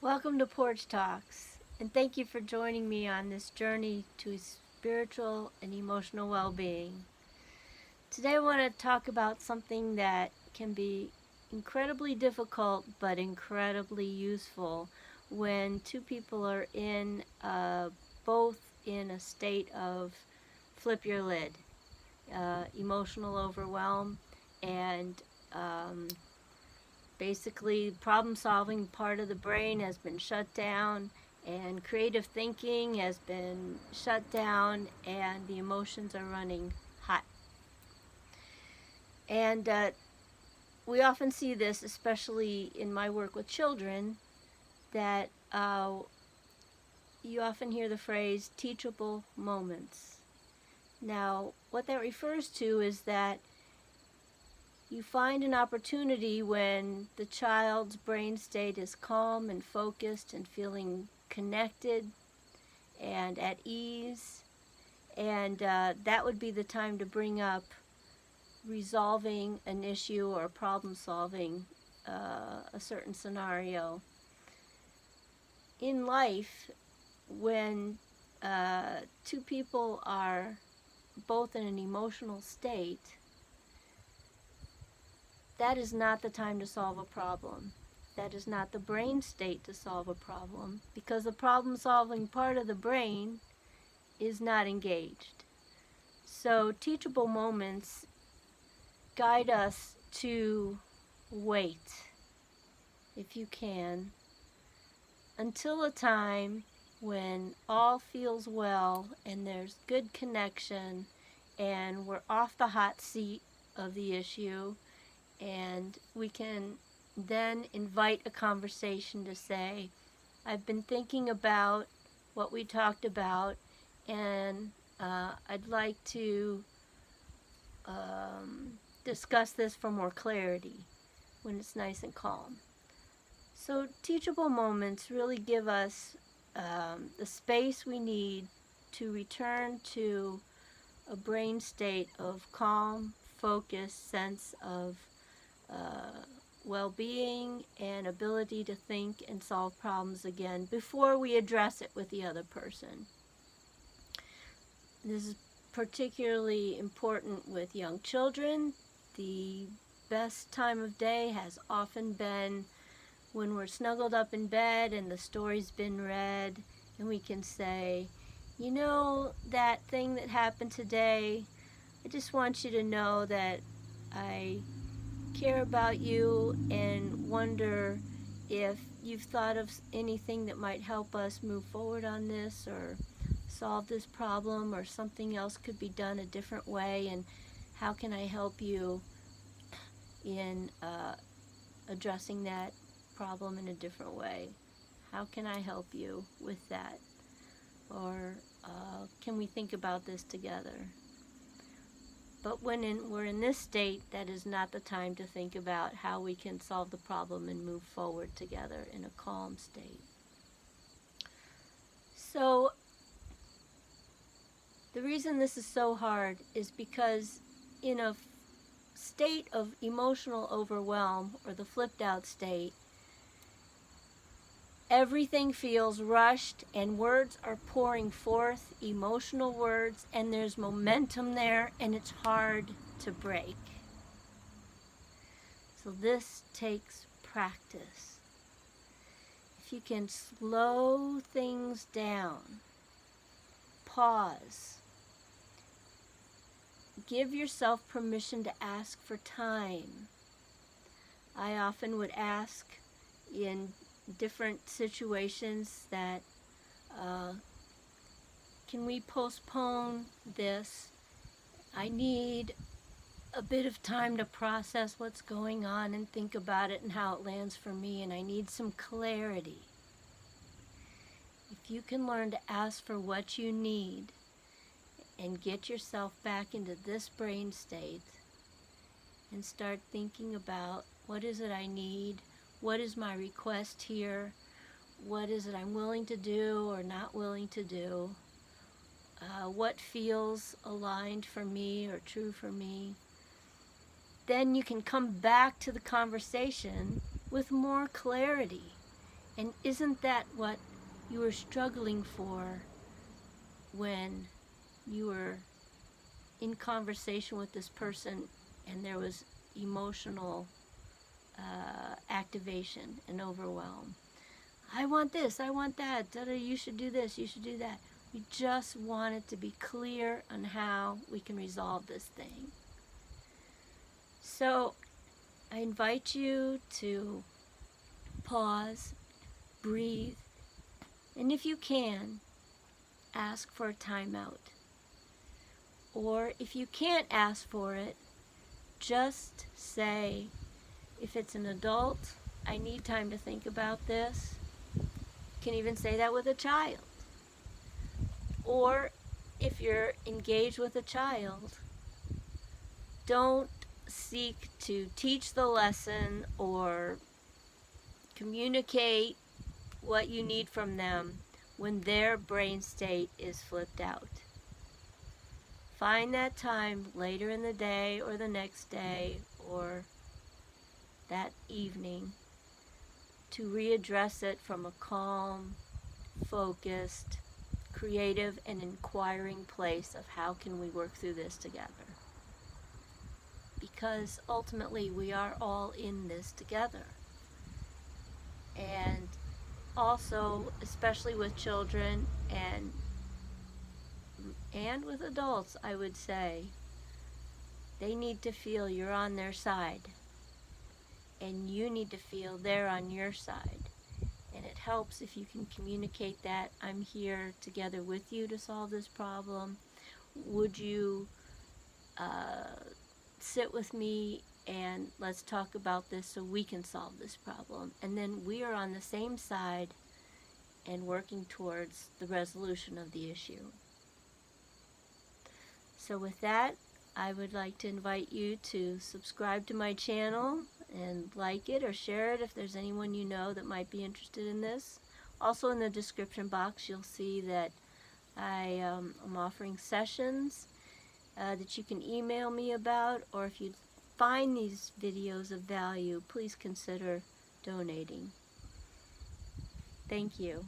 Welcome to Porch Talks, and thank you for joining me on this journey to spiritual and emotional well being. Today, I want to talk about something that can be incredibly difficult but incredibly useful when two people are both in a state of flip your lid, emotional overwhelm, and um, basically, problem solving part of the brain has been shut down, and creative thinking has been shut down, and the emotions are running hot. And we often see this, especially in my work with children, that you often hear the phrase teachable moments. Now, what that refers to is that you find an opportunity when the child's brain state is calm and focused and feeling connected and at ease, and that would be the time to bring up resolving an issue or problem solving a certain scenario. In life, when two people are both in an emotional state, that is not the time to solve a problem. That is not the brain state to solve a problem, because the problem solving part of the brain is not engaged. So, teachable moments guide us to wait, if you can, until a time when all feels well and there's good connection and we're off the hot seat of the issue, and we can then invite a conversation to say, I've been thinking about what we talked about, and I'd like to discuss this for more clarity when it's nice and calm. So, teachable moments really give us the space we need to return to a brain state of calm, focused sense of well-being and ability to think and solve problems again before we address it with the other person. This is particularly important with young children. The best time of day has often been when we're snuggled up in bed and the story's been read, and we can say, you know, that thing that happened today, I just want you to know that I care about you and wonder if you've thought of anything that might help us move forward on this or solve this problem, or something else could be done a different way, and how can I help you in addressing that problem in a different way? How can I help you with that? Or can we think about this together? But when we're in this state, that is not the time to think about how we can solve the problem and move forward together in a calm state. So, the reason this is so hard is because in a state of emotional overwhelm, or the flipped out state, everything feels rushed and words are pouring forth, emotional words, and there's momentum there, and it's hard to break. So this takes practice. If you can slow things down, pause, give yourself permission to ask for time. I often would ask in different situations that, can we postpone this? I need a bit of time to process what's going on and think about it and how it lands for me, and I need some clarity. If you can learn to ask for what you need and get yourself back into this brain state and start thinking about, what is it I need? What is my request here? What is it I'm willing to do or not willing to do? What feels aligned for me or true for me? Then you can come back to the conversation with more clarity And isn't that what you were struggling for when you were in conversation with this person and there was emotional activation and overwhelm? I want this, I want that, you should do this, you should do that. We just wanted to be clear on how we can resolve this thing. So I invite you to pause, breathe, and if you can, ask for a timeout. Or if you can't ask for it, just say, if it's an adult, I need time to think about this. You can even say that with a child. Or if you're engaged with a child, don't seek to teach the lesson or communicate what you need from them when their brain state is flipped out. Find that time later in the day or the next day or that evening to readdress it from a calm, focused, creative, and inquiring place of how can we work through this together. Because ultimately we are all in this together. And also, especially with children and with adults, I would say, they need to feel you're on their side. And you need to feel they're on your side. And it helps if you can communicate that I'm here together with you to solve this problem. Would you sit with me and let's talk about this so we can solve this problem? And then we are on the same side and working towards the resolution of the issue. So with that, I would like to invite you to subscribe to my channel and like it or share it if there's anyone you know that might be interested in this. Also in the description box you'll see that I am offering sessions that you can email me about, or if you find these videos of value, please consider donating. Thank you.